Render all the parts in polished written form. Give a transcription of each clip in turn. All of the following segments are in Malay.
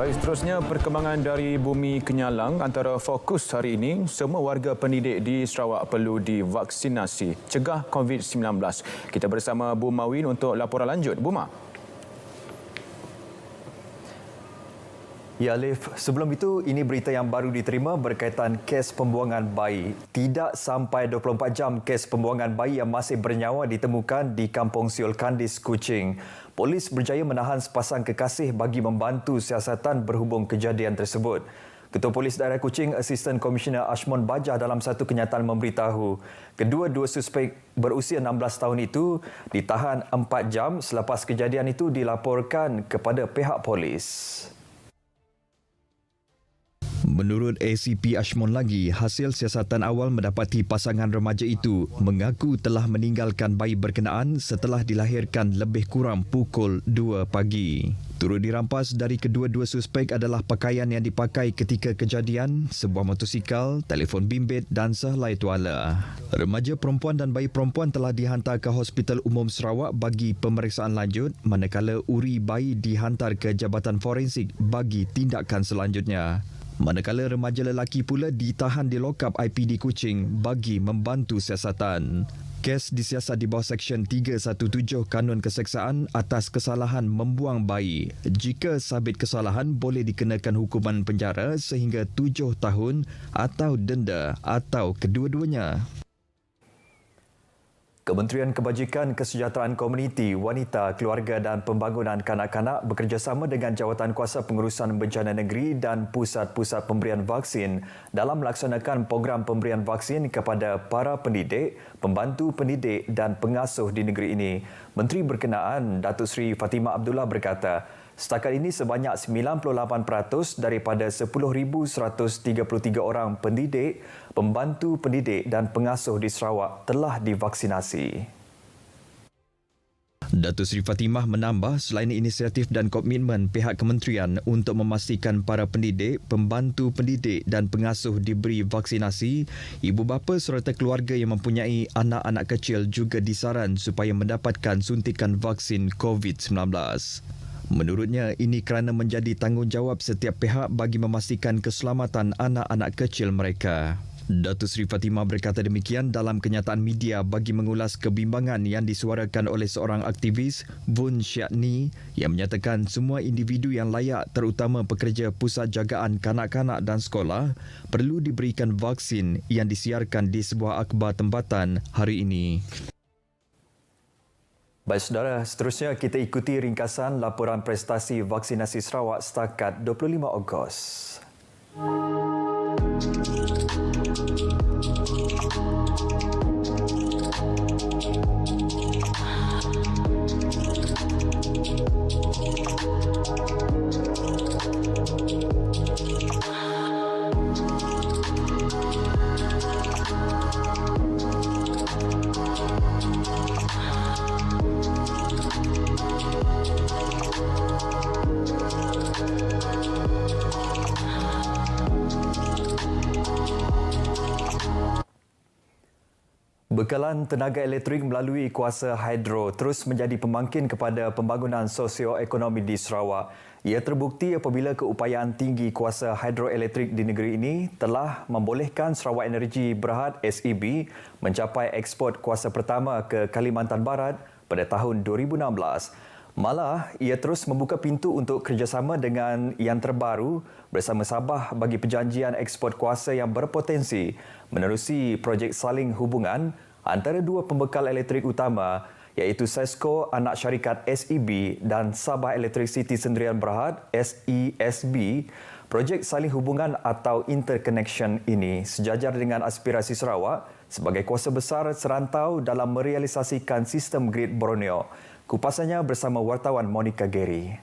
Baik, seterusnya perkembangan dari Bumi Kenyalang. Antara fokus hari ini, semua warga pendidik di Sarawak perlu divaksinasi cegah COVID-19. Kita bersama Bu Mawin untuk laporan lanjut. Bu Ma. Ya, Alif. Sebelum itu, ini berita yang baru diterima berkaitan kes pembuangan bayi. Tidak sampai 24 jam kes pembuangan bayi yang masih bernyawa ditemukan di Kampung Siol Kandis, Kuching. Polis berjaya menahan sepasang kekasih bagi membantu siasatan berhubung kejadian tersebut. Ketua Polis Daerah Kuching, Asisten Komisioner Ashmon Bajah dalam satu kenyataan memberitahu, kedua-dua suspek berusia 16 tahun itu ditahan 4 jam selepas kejadian itu dilaporkan kepada pihak polis. Menurut ACP Ashmon lagi, hasil siasatan awal mendapati pasangan remaja itu mengaku telah meninggalkan bayi berkenaan setelah dilahirkan lebih kurang pukul 2 pagi. Turut dirampas dari kedua-dua suspek adalah pakaian yang dipakai ketika kejadian, sebuah motosikal, telefon bimbit dan sehelai tuala. Remaja perempuan dan bayi perempuan telah dihantar ke Hospital Umum Sarawak bagi pemeriksaan lanjut, manakala uri bayi dihantar ke Jabatan Forensik bagi tindakan selanjutnya. Manakala remaja lelaki pula ditahan di lokap IPD Kuching bagi membantu siasatan. Kes disiasat di bawah Seksyen 317 Kanun Keseksaan atas kesalahan membuang bayi. Jika sabit kesalahan, boleh dikenakan hukuman penjara sehingga 7 tahun atau denda atau kedua-duanya. Kementerian Kebajikan Kesejahteraan Komuniti, Wanita, Keluarga dan Pembangunan Kanak-kanak bekerjasama dengan Jawatan Kuasa Pengurusan Bencana Negeri dan Pusat-Pusat Pemberian Vaksin dalam melaksanakan program pemberian vaksin kepada para pendidik, pembantu pendidik dan pengasuh di negeri ini. Menteri berkenaan, Datuk Seri Fatimah Abdullah berkata, setakat ini sebanyak 98% daripada 10,133 orang pendidik, pembantu pendidik dan pengasuh di Sarawak telah divaksinasi. Datuk Seri Fatimah menambah, selain inisiatif dan komitmen pihak kementerian untuk memastikan para pendidik, pembantu pendidik dan pengasuh diberi vaksinasi, ibu bapa serta keluarga yang mempunyai anak-anak kecil juga disaran supaya mendapatkan suntikan vaksin COVID-19. Menurutnya, ini kerana menjadi tanggungjawab setiap pihak bagi memastikan keselamatan anak-anak kecil mereka. Datuk Seri Fatimah berkata demikian dalam kenyataan media bagi mengulas kebimbangan yang disuarakan oleh seorang aktivis, Bun Syakni, yang menyatakan semua individu yang layak terutama pekerja pusat jagaan kanak-kanak dan sekolah perlu diberikan vaksin yang disiarkan di sebuah akhbar tempatan hari ini. Baik saudara, seterusnya kita ikuti ringkasan laporan prestasi vaksinasi Sarawak setakat 25 Ogos. Bekalan tenaga elektrik melalui kuasa hidro terus menjadi pemangkin kepada pembangunan sosioekonomi di Sarawak. Ia terbukti apabila keupayaan tinggi kuasa hidroelektrik di negeri ini telah membolehkan Sarawak Energy Berhad SEB mencapai ekspor kuasa pertama ke Kalimantan Barat pada tahun 2016. Malah, ia terus membuka pintu untuk kerjasama dengan yang terbaru bersama Sabah bagi perjanjian ekspor kuasa yang berpotensi menerusi projek saling hubungan antara dua pembekal elektrik utama iaitu SESCO anak syarikat SEB dan Sabah Electricity Sendirian Berhad SESB. Projek saling hubungan atau interconnection ini sejajar dengan aspirasi Sarawak sebagai kuasa besar serantau dalam merealisasikan sistem grid Borneo. Kupasannya bersama wartawan Monica Gary.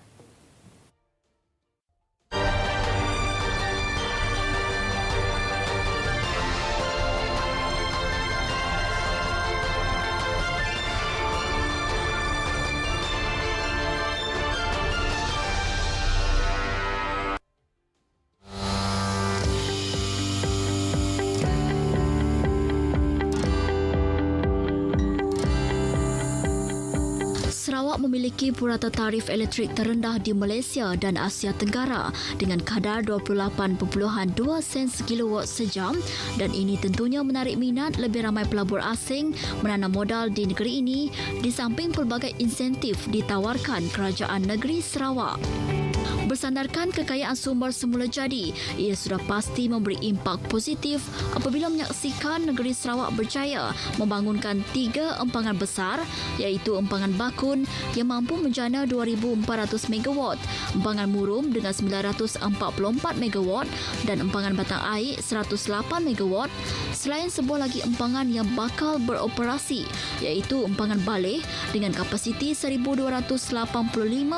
Sarawak Sarawak memiliki purata tarif elektrik terendah di Malaysia dan Asia Tenggara dengan kadar 28.2 sen sekilowatt sejam dan ini tentunya menarik minat lebih ramai pelabur asing menanam modal di negeri ini di samping pelbagai insentif ditawarkan kerajaan negeri Sarawak. Bersandarkan kekayaan sumber semula jadi, ia sudah pasti memberi impak positif apabila menyaksikan negeri Sarawak berjaya membangunkan 3 empangan besar iaitu empangan Bakun yang mampu menjana 2,400 megawatt, empangan Murum dengan 944 megawatt dan empangan Batang Air 108 megawatt, selain sebuah lagi empangan yang bakal beroperasi iaitu empangan Baleh dengan kapasiti 1,285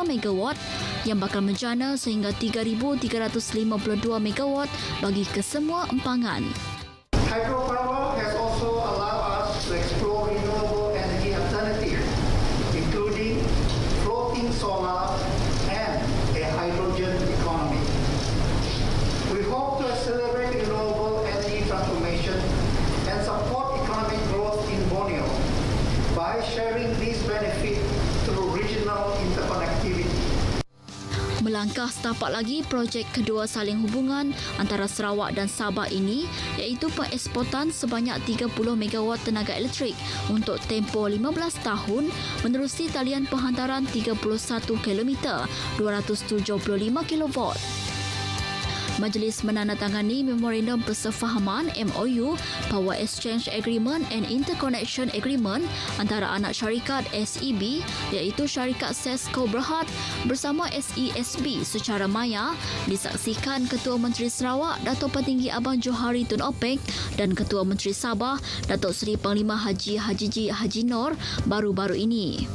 megawatt yang bakal menjana sehingga 3,352 megawatt bagi kesemua empangan. Hydropower has also allowed us to explore renewable energy alternatives, including floating solar and a hydrogen economy. We hope to accelerate renewable energy transformation and support economic growth in Borneo by sharing these benefits through regional interconnectivity. Melangkah setapak lagi projek kedua saling hubungan antara Sarawak dan Sabah ini iaitu pengeksportan sebanyak 30 megawatt tenaga elektrik untuk tempoh 15 tahun menerusi talian penghantaran 31 km 275 kilowatt. Majlis menandatangani Memorandum Persefahaman MOU Power Exchange Agreement and Interconnection Agreement antara anak syarikat SEB iaitu syarikat Sesko Berhad bersama SESB secara maya disaksikan Ketua Menteri Sarawak Datuk Petinggi Abang Johari Tun Opek dan Ketua Menteri Sabah Datuk Seri Panglima Haji Hajiji Haji Nor baru-baru ini.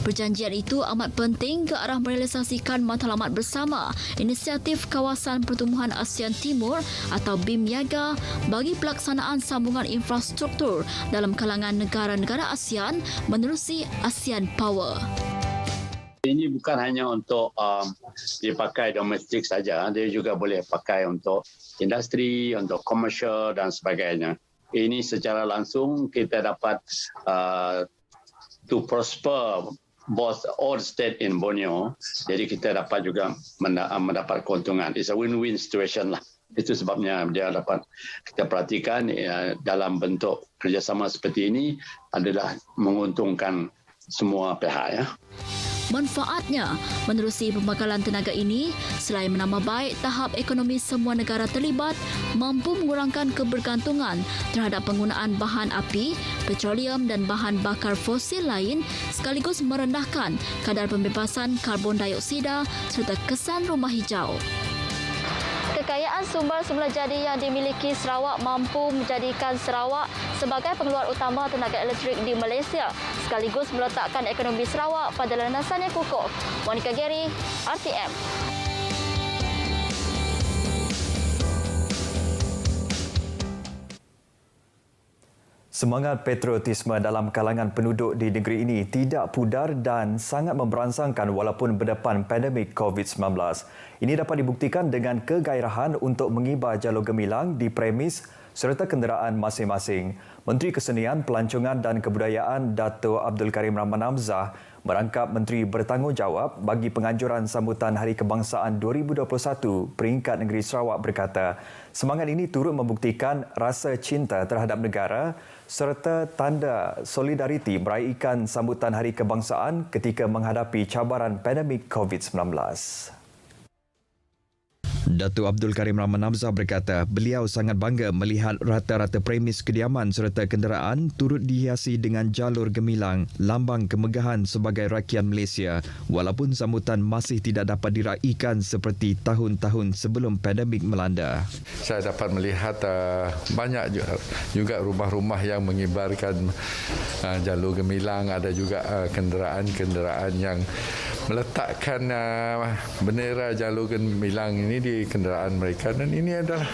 Perjanjian itu amat penting ke arah merealisasikan matlamat bersama Inisiatif Kawasan Pertumbuhan ASEAN Timur atau BIMYAGA bagi pelaksanaan sambungan infrastruktur dalam kalangan negara-negara ASEAN menerusi ASEAN Power. Ini bukan hanya untuk dipakai domestik saja, dia juga boleh pakai untuk industri, untuk komersial dan sebagainya. Ini secara langsung kita dapat to prosper both all state in Borneo. Jadi kita dapat juga mendapat keuntungan. It's a win-win situation lah. Itu sebabnya dia dapat kita perhatikan dalam bentuk kerjasama seperti ini adalah menguntungkan semua pihak ya. Manfaatnya, menerusi pembekalan tenaga ini, selain menambah baik tahap ekonomi semua negara terlibat, mampu mengurangkan kebergantungan terhadap penggunaan bahan api, petroleum dan bahan bakar fosil lain sekaligus merendahkan kadar pembebasan karbon dioksida serta kesan rumah hijau. Kekayaan sumber semula jadi yang dimiliki Sarawak mampu menjadikan Sarawak sebagai pengeluar utama tenaga elektrik di Malaysia sekaligus meletakkan ekonomi Sarawak pada landasan yang kukuh. Monica Gary, RTM. Semangat patriotisme dalam kalangan penduduk di negeri ini tidak pudar dan sangat memberangsangkan walaupun berdepan pandemik COVID-19. Ini dapat dibuktikan dengan kegairahan untuk mengibar jalur gemilang di premis serta kenderaan masing-masing. Menteri Kesenian, Pelancongan dan Kebudayaan Dato' Abdul Karim Rahman Hamzah merangkap Menteri Bertanggungjawab bagi penganjuran sambutan Hari Kebangsaan 2021 peringkat negeri Sarawak berkata, semangat ini turut membuktikan rasa cinta terhadap negara serta tanda solidariti meraihkan sambutan Hari Kebangsaan ketika menghadapi cabaran pandemik COVID-19. Datuk Abdul Karim Rahman Hamzah berkata beliau sangat bangga melihat rata-rata premis kediaman serta kenderaan turut dihiasi dengan jalur gemilang lambang kemegahan sebagai rakyat Malaysia walaupun sambutan masih tidak dapat diraihkan seperti tahun-tahun sebelum pandemik melanda. Saya dapat melihat banyak juga rumah-rumah yang mengibarkan jalur gemilang, ada juga kenderaan-kenderaan yang meletakkan bendera jalur gemilang ini di kenderaan mereka dan ini adalah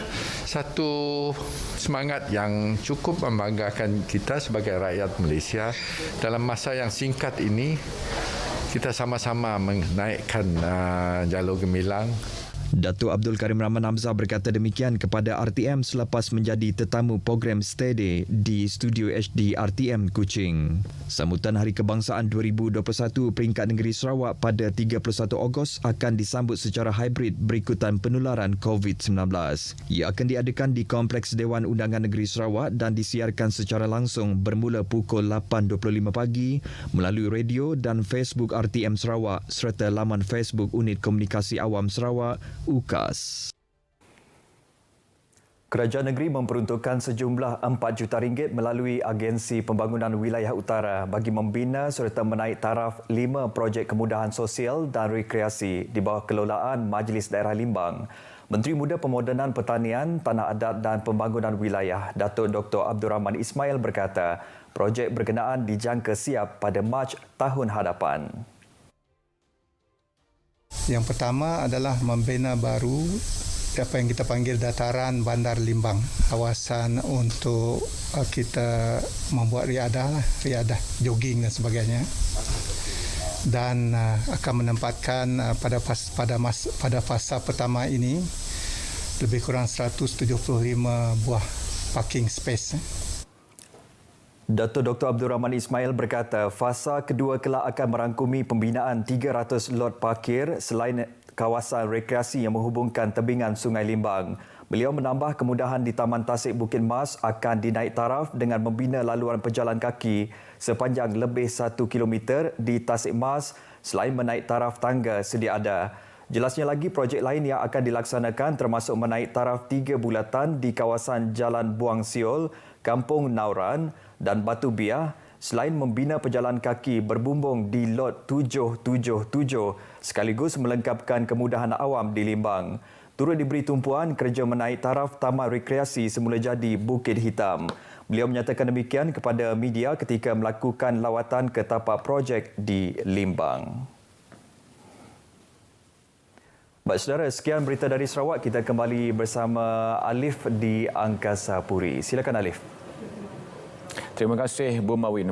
satu semangat yang cukup membanggakan kita sebagai rakyat Malaysia. Dalam masa yang singkat ini kita sama-sama menaikkan jalur gemilang Datuk Abdul Karim Rahman Hamzah berkata demikian kepada RTM selepas menjadi tetamu program Stay Day di Studio HD RTM Kuching. Sambutan Hari Kebangsaan 2021 peringkat negeri Sarawak pada 31 Ogos akan disambut secara hybrid berikutan penularan COVID-19. Ia akan diadakan di Kompleks Dewan Undangan Negeri Sarawak dan disiarkan secara langsung bermula pukul 8.25 pagi melalui radio dan Facebook RTM Sarawak serta laman Facebook Unit Komunikasi Awam Sarawak UKAS. Kerajaan negeri memperuntukkan sejumlah RM4 juta melalui Agensi Pembangunan Wilayah Utara bagi membina serta menaik taraf 5 projek kemudahan sosial dan rekreasi di bawah kelolaan Majlis Daerah Limbang. Menteri Muda Pemodenan Pertanian, Tanah Adat dan Pembangunan Wilayah, Datuk Dr. Abdul Rahman Ismail berkata, projek berkenaan dijangka siap pada Mac tahun hadapan. Yang pertama adalah membina baru apa yang kita panggil dataran Bandar Limbang, kawasan untuk kita membuat riadah jogging dan sebagainya, dan akan menempatkan pada fasa pertama ini lebih kurang 175 buah parking space. Datuk Dr. Abdul Rahman Ismail berkata fasa kedua kelak akan merangkumi pembinaan 300 lot parkir selain kawasan rekreasi yang menghubungkan tebingan Sungai Limbang. Beliau menambah kemudahan di Taman Tasik Bukit Mas akan dinaik taraf dengan membina laluan pejalan kaki sepanjang lebih 1 km di Tasik Mas selain menaik taraf tangga sedia ada. Jelasnya lagi projek lain yang akan dilaksanakan termasuk menaik taraf 3 bulatan di kawasan Jalan Buang Siol, Kampung Nauran dan Batu Biah selain membina pejalan kaki berbumbung di lot 777 sekaligus melengkapkan kemudahan awam di Limbang. Turut diberi tumpuan kerja menaik taraf Taman Rekreasi semula jadi Bukit Hitam. Beliau menyatakan demikian kepada media ketika melakukan lawatan ke tapak projek di Limbang. Baik saudara, sekian berita dari Sarawak. Kita kembali bersama Alif di Angkasa Puri. Silakan Alif. Terima kasih Bu Mawin.